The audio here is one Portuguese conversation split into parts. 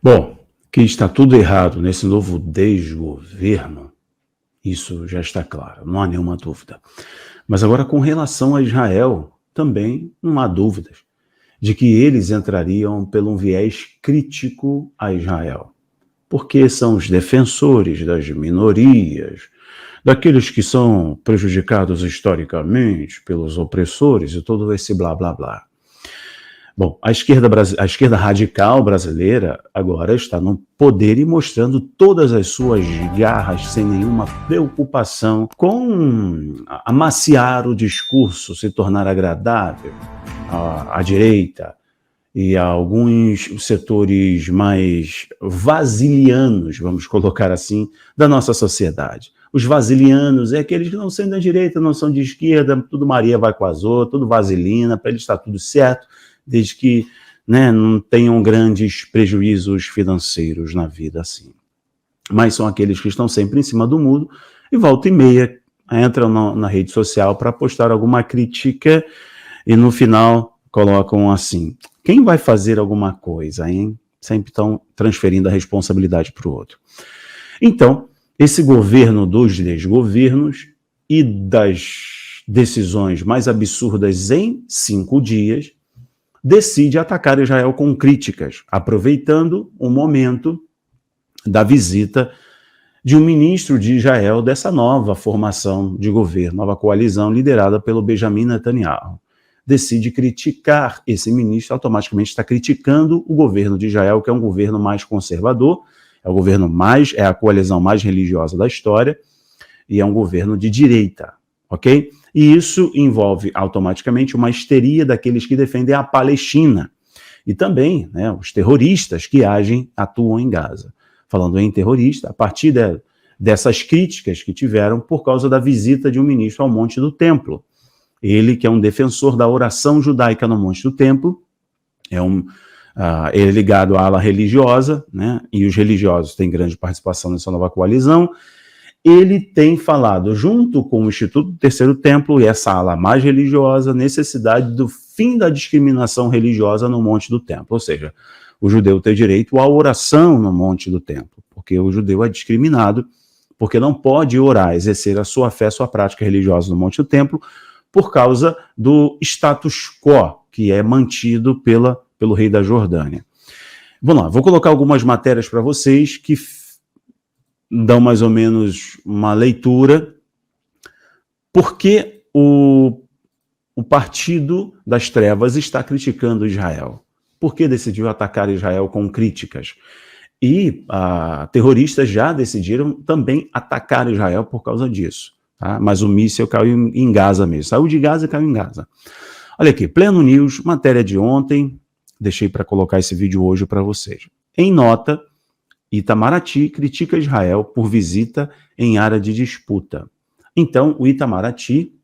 Bom, que está tudo errado nesse novo desgoverno, isso já está claro, não há nenhuma dúvida. Mas agora, com relação a Israel, também não há dúvidas de que eles entrariam pelo um viés crítico a Israel, porque são os defensores das minorias, daqueles que são prejudicados historicamente pelos opressores e todo esse blá blá blá. Bom, a esquerda radical brasileira agora está no poder e mostrando todas as suas garras sem nenhuma preocupação com amaciar o discurso, se tornar agradável à direita e a alguns setores mais vasilianos, vamos colocar assim, da nossa sociedade. Os vasilianos é aqueles que não são da direita, não são de esquerda, tudo Maria vai com azul, tudo vaselina, para eles está tudo certo, desde que, né, não tenham grandes prejuízos financeiros na vida assim. Mas são aqueles que estão sempre em cima do muro e volta e meia entram na rede social para postar alguma crítica e no final colocam assim: quem vai fazer alguma coisa, hein? Sempre estão transferindo a responsabilidade para o outro. Então, esse governo dos desgovernos e das decisões mais absurdas em 5 dias decide atacar Israel com críticas, aproveitando o momento da visita de um ministro de Israel dessa nova formação de governo, nova coalizão liderada pelo Benjamin Netanyahu. Decide criticar esse ministro, automaticamente está criticando o governo de Israel, que é um governo mais conservador, é a coalizão mais religiosa da história e é um governo de direita, ok? E isso envolve automaticamente uma histeria daqueles que defendem a Palestina e também, né, os terroristas que atuam em Gaza. Falando em terrorista, a partir dessas críticas que tiveram por causa da visita de um ministro ao Monte do Templo. Ele, que é um defensor da oração judaica no Monte do Templo, ele é ligado à ala religiosa, né, e os religiosos têm grande participação nessa nova coalizão. Ele tem falado, junto com o Instituto do Terceiro Templo e essa ala mais religiosa, necessidade do fim da discriminação religiosa no Monte do Templo, ou seja, o judeu ter direito à oração no Monte do Templo, porque o judeu é discriminado, porque não pode orar, exercer a sua fé, a sua prática religiosa no Monte do Templo, por causa do status quo, que é mantido pelo rei da Jordânia. Vamos lá, vou colocar algumas matérias para vocês que dão mais ou menos uma leitura. Por que o Partido das Trevas está criticando Israel? Por que decidiu atacar Israel com críticas? E terroristas já decidiram também atacar Israel por causa disso. Tá? Mas o míssil caiu em Gaza mesmo. Saiu de Gaza e caiu em Gaza. Olha aqui, Pleno News, matéria de ontem. Deixei para colocar esse vídeo hoje para vocês. Em nota, Itamaraty critica Israel por visita em área de disputa. Então, o Itamaraty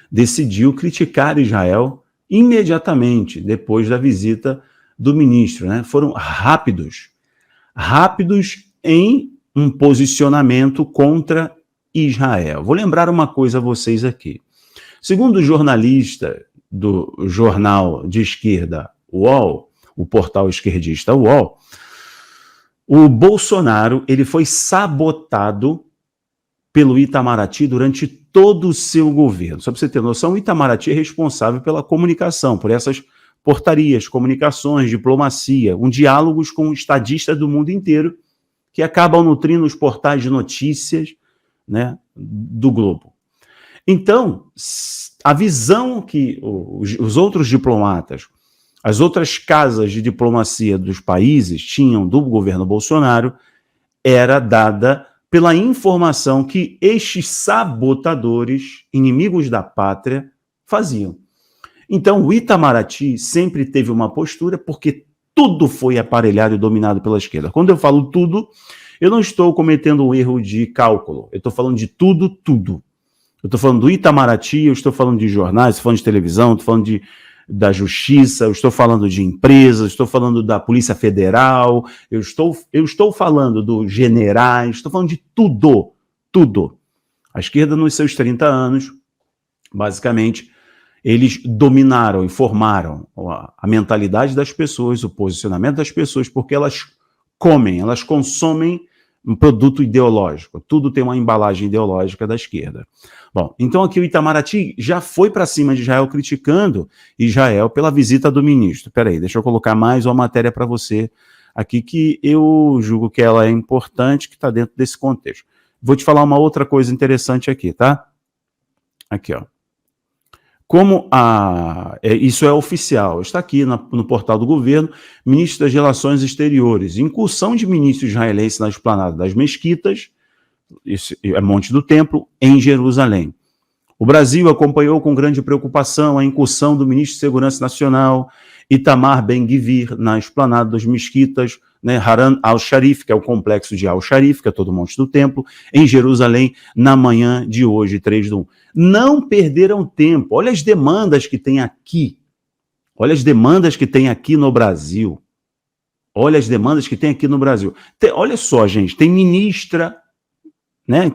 decidiu criticar Israel imediatamente depois da visita do ministro, né? Foram rápidos em um posicionamento contra Israel. Vou lembrar uma coisa a vocês aqui. Segundo o jornalista do jornal de esquerda UOL, o portal esquerdista UOL, o Bolsonaro ele foi sabotado pelo Itamaraty durante todo o seu governo. Só para você ter noção, o Itamaraty é responsável pela comunicação, por essas portarias, comunicações, diplomacia, diálogos com estadistas do mundo inteiro que acabam nutrindo os portais de notícias, né, do globo. Então, a visão que os outros diplomatas, as outras casas de diplomacia dos países tinham do governo Bolsonaro era dada pela informação que estes sabotadores, inimigos da pátria, faziam. Então, o Itamaraty sempre teve uma postura porque tudo foi aparelhado e dominado pela esquerda. Quando eu falo tudo, eu não estou cometendo um erro de cálculo. Eu estou falando de tudo. Eu estou falando do Itamaraty, eu estou falando de jornais, estou falando de televisão, estou falando da justiça, eu estou falando de empresas, estou falando da Polícia Federal, eu estou falando dos generais, estou falando de tudo. A esquerda, nos seus 30 anos, basicamente, eles dominaram e formaram a mentalidade das pessoas, o posicionamento das pessoas, porque elas comem, elas consomem um produto ideológico. Tudo tem uma embalagem ideológica da esquerda. Bom, então aqui o Itamaraty já foi para cima de Israel criticando Israel pela visita do ministro. Peraí, deixa eu colocar mais uma matéria para você aqui que eu julgo que ela é importante, que está dentro desse contexto. Vou te falar uma outra coisa interessante aqui, tá? Aqui, ó. Isso é oficial, está aqui no portal do governo, ministro das Relações Exteriores, incursão de ministro israelense na esplanada das mesquitas, isso é Monte do Templo, em Jerusalém. O Brasil acompanhou com grande preocupação a incursão do ministro de Segurança Nacional, Itamar Ben-Gvir, na esplanada das mesquitas, né, Haram al-Sharif, que é o complexo de al-Sharif, que é todo o Monte do Templo, em Jerusalém, na manhã de hoje, 3/1. Não perderam tempo. Olha as demandas que tem aqui. Olha as demandas que tem aqui no Brasil. Olha as demandas que tem aqui no Brasil. Olha só, gente, tem ministra, né,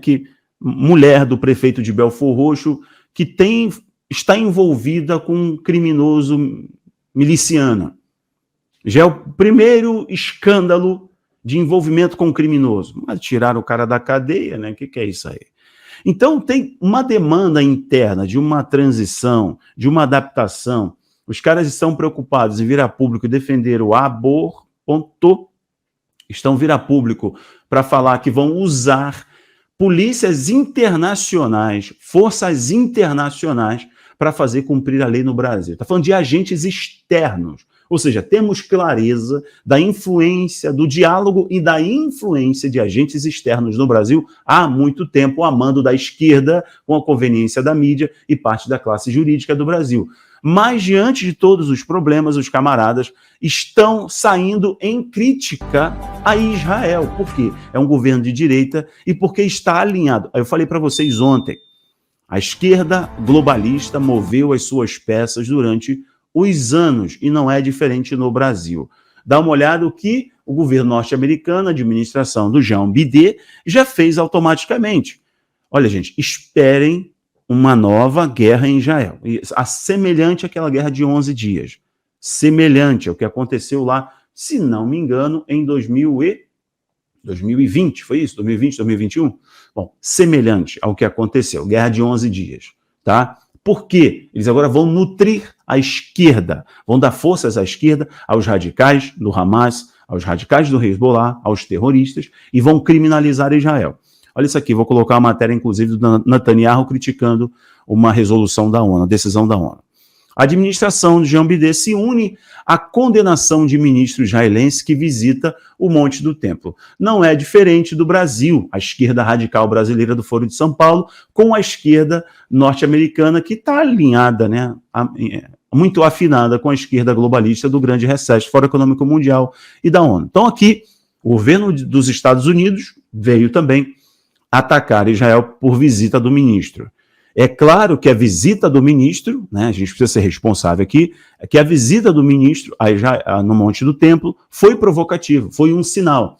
mulher do prefeito de Belfor Roxo, que está envolvida com um criminoso miliciano. Já é o primeiro escândalo de envolvimento com um criminoso. Mas tiraram o cara da cadeia, né? O que é isso aí? Então, tem uma demanda interna de uma transição, de uma adaptação. Os caras estão preocupados em vir a público e defender o aborto, estão vir a público para falar que vão usar polícias internacionais, forças internacionais, para fazer cumprir a lei no Brasil. Está falando de agentes externos. Ou seja, temos clareza da influência, do diálogo e da influência de agentes externos no Brasil há muito tempo, a mando da esquerda, com a conveniência da mídia e parte da classe jurídica do Brasil. Mas, diante de todos os problemas, os camaradas estão saindo em crítica a Israel. Por quê? É um governo de direita e porque está alinhado. Eu falei para vocês ontem, a esquerda globalista moveu as suas peças durante os anos, e não é diferente no Brasil. Dá uma olhada o que o governo norte-americano, a administração do Jean Bidé, já fez automaticamente. Olha, gente, esperem uma nova guerra em Israel, semelhante àquela guerra de 11 dias, semelhante ao que aconteceu lá, se não me engano, em 2020, foi isso? 2020, 2021? Bom, semelhante ao que aconteceu, guerra de 11 dias, tá? Por quê? Eles agora vão nutrir a esquerda, vão dar forças à esquerda, aos radicais do Hamas, aos radicais do Hezbollah, aos terroristas, e vão criminalizar Israel. Olha isso aqui, vou colocar uma matéria, inclusive, do Netanyahu criticando uma resolução da ONU, a decisão da ONU. A administração de Jean Bidé se une à condenação de ministro israelense que visita o Monte do Templo. Não é diferente do Brasil, a esquerda radical brasileira do Foro de São Paulo, com a esquerda norte-americana que está alinhada, né, muito afinada com a esquerda globalista do grande recesso, Fórum Econômico Mundial e da ONU. Então aqui, o governo dos Estados Unidos veio também atacar Israel por visita do ministro. É claro que a visita do ministro, né, a gente precisa ser responsável aqui, é que a visita do ministro no Monte do Templo foi provocativa, foi um sinal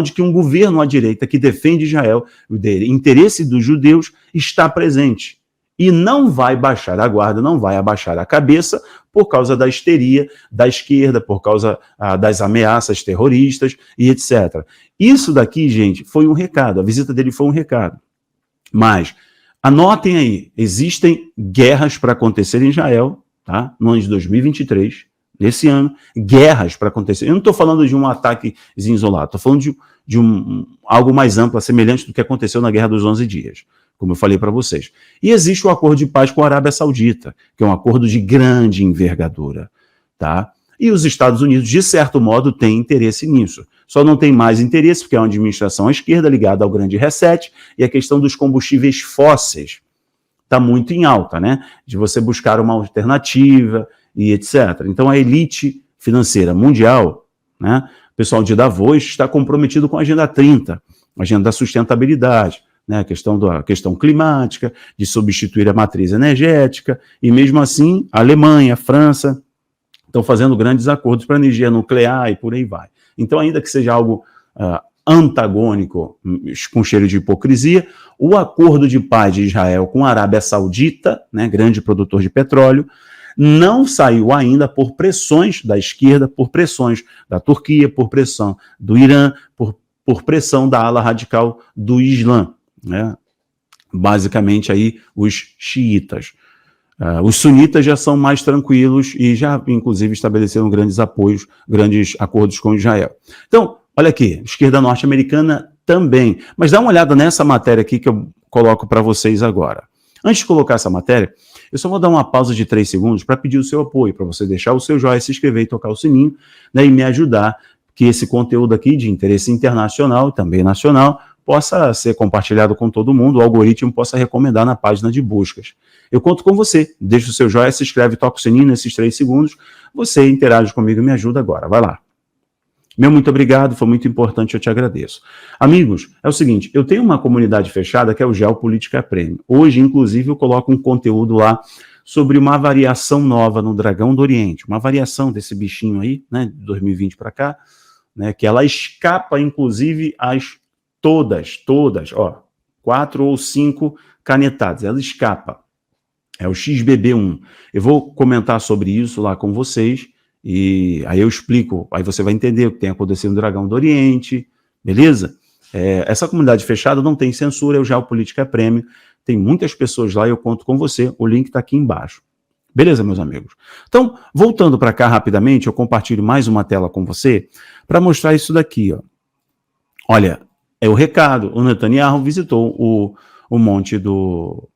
de que um governo à direita que defende Israel, o interesse dos judeus, está presente. E não vai baixar a guarda, não vai abaixar a cabeça por causa da histeria da esquerda, por causa das ameaças terroristas e etc. Isso daqui, gente, foi um recado, a visita dele foi um recado. Mas anotem aí, existem guerras para acontecer em Israel, tá? No ano de 2023, nesse ano, guerras para acontecer. Eu não estou falando de um ataque isolado, estou falando de algo mais amplo, semelhante do que aconteceu na Guerra dos 11 Dias, como eu falei para vocês. E existe o acordo de paz com a Arábia Saudita, que é um acordo de grande envergadura, tá? E os Estados Unidos, de certo modo, têm interesse nisso. Só não tem mais interesse porque é uma administração à esquerda ligada ao grande reset e a questão dos combustíveis fósseis está muito em alta, né? De você buscar uma alternativa e etc. Então a elite financeira mundial, né? O pessoal de Davos está comprometido com a Agenda 30, a agenda da sustentabilidade, né? A questão climática, de substituir a matriz energética, e mesmo assim a Alemanha, a França estão fazendo grandes acordos para energia nuclear e por aí vai. Então, ainda que seja algo antagônico, com cheiro de hipocrisia, o acordo de paz de Israel com a Arábia Saudita, né, grande produtor de petróleo, não saiu ainda por pressões da esquerda, por pressões da Turquia, por pressão do Irã, por pressão da ala radical do Islã, né? Basicamente aí os xiitas. Os sunitas já são mais tranquilos e já, inclusive, estabeleceram grandes apoios, grandes acordos com Israel. Então, olha aqui, esquerda norte-americana também. Mas dá uma olhada nessa matéria aqui que eu coloco para vocês agora. Antes de colocar essa matéria, eu só vou dar uma pausa de 3 segundos para pedir o seu apoio, para você deixar o seu joinha, se inscrever e tocar o sininho, né, e me ajudar que esse conteúdo aqui de interesse internacional e também nacional possa ser compartilhado com todo mundo, o algoritmo possa recomendar na página de buscas. Eu conto com você. Deixa o seu joinha, se inscreve, toca o sininho nesses 3 segundos. Você interage comigo e me ajuda agora. Vai lá. Meu muito obrigado, foi muito importante, eu te agradeço. Amigos, é o seguinte, eu tenho uma comunidade fechada que é o Geopolítica Premium. Hoje, inclusive, eu coloco um conteúdo lá sobre uma variação nova no Dragão do Oriente, uma variação desse bichinho aí, né, de 2020 para cá, né, que ela escapa, inclusive, todas, ó, 4 ou 5 canetadas, ela escapa. É o XBB1. Eu vou comentar sobre isso lá com vocês, e aí eu explico, aí você vai entender o que tem acontecido no Dragão do Oriente, beleza? Essa comunidade fechada não tem censura, é o Geopolítica Premium, tem muitas pessoas lá e eu conto com você, o link está aqui embaixo. Beleza, meus amigos? Então, voltando para cá rapidamente, eu compartilho mais uma tela com você para mostrar isso daqui, ó. Olha, é o recado, o Netanyahu visitou o Monte do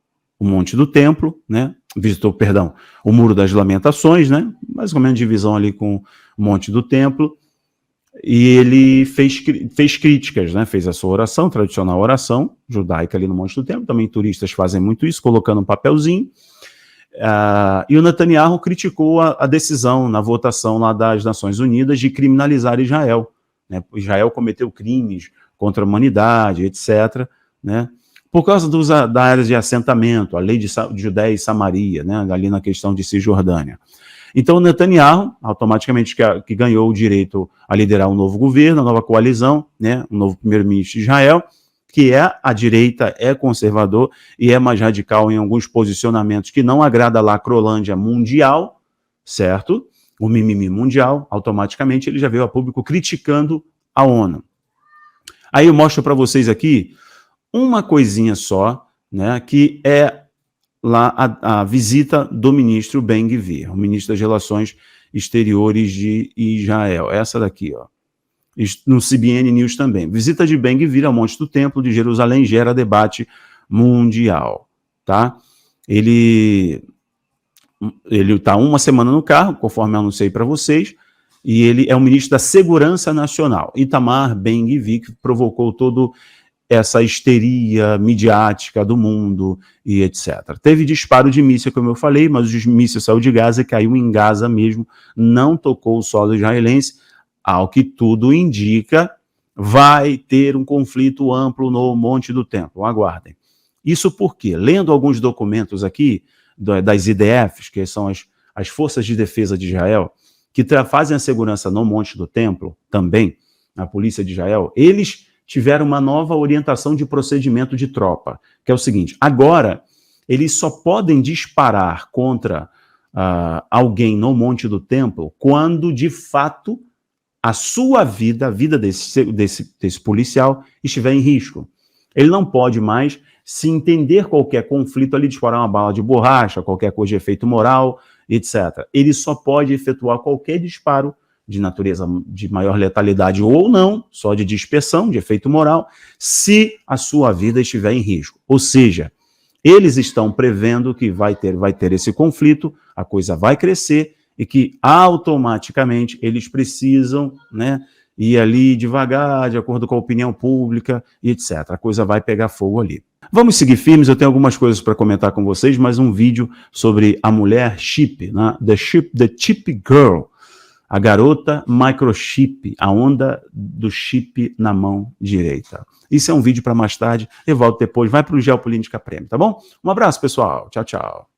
Templo, né? Visitou, perdão, o Muro das Lamentações, né? Mais ou menos divisão ali com o Monte do Templo, e ele fez críticas, né? Fez a sua oração, tradicional oração judaica ali no Monte do Templo, também turistas fazem muito isso, colocando um papelzinho, e o Netanyahu criticou a decisão na votação lá das Nações Unidas de criminalizar Israel, né? Israel cometeu crimes contra a humanidade, etc., né? Por causa da área de assentamento, a lei de Judéia e Samaria, né, ali na questão de Cisjordânia. Então, Netanyahu, automaticamente que ganhou o direito a liderar um novo governo, a nova coalizão, né, um novo primeiro-ministro de Israel, que é à direita, é conservador e é mais radical em alguns posicionamentos que não agrada a lacrolândia mundial, certo? O mimimi mundial, automaticamente ele já veio a público criticando a ONU. Aí eu mostro para vocês aqui uma coisinha só, né, que é lá a visita do ministro Ben-Gvir, o ministro das Relações Exteriores de Israel. Essa daqui, ó. No CBN News também. Visita de Ben-Gvir ao Monte do Templo de Jerusalém gera debate mundial, tá? Ele está uma semana no carro, conforme eu anunciei para vocês, e ele é o ministro da Segurança Nacional, Itamar Ben-Gvir, que provocou todo essa histeria midiática do mundo e etc. Teve disparo de míssil, como eu falei, mas o míssil saiu de Gaza e caiu em Gaza mesmo, não tocou o solo israelense. Ao que tudo indica, vai ter um conflito amplo no Monte do Templo. Aguardem. Isso porque, lendo alguns documentos aqui, das IDFs, que são as Forças de Defesa de Israel, que fazem a segurança no Monte do Templo, também, a Polícia de Israel, eles tiveram uma nova orientação de procedimento de tropa, que é o seguinte: agora eles só podem disparar contra alguém no Monte do Templo quando, de fato, a sua vida, a vida desse policial estiver em risco. Ele não pode mais, se entender qualquer conflito ali, disparar uma bala de borracha, qualquer coisa de efeito moral, etc. Ele só pode efetuar qualquer disparo de natureza de maior letalidade ou não, só de dispersão, de efeito moral, se a sua vida estiver em risco. Ou seja, eles estão prevendo que vai ter esse conflito, a coisa vai crescer e que automaticamente eles precisam, né, ir ali devagar, de acordo com a opinião pública, e etc. A coisa vai pegar fogo ali. Vamos seguir firmes, eu tenho algumas coisas para comentar com vocês, mas um vídeo sobre a mulher chip, né? The Chip Girl, a garota microchip, a onda do chip na mão direita. Isso é um vídeo para mais tarde, eu volto depois, vai para o Geopolítica Premium, tá bom? Um abraço, pessoal. Tchau, tchau.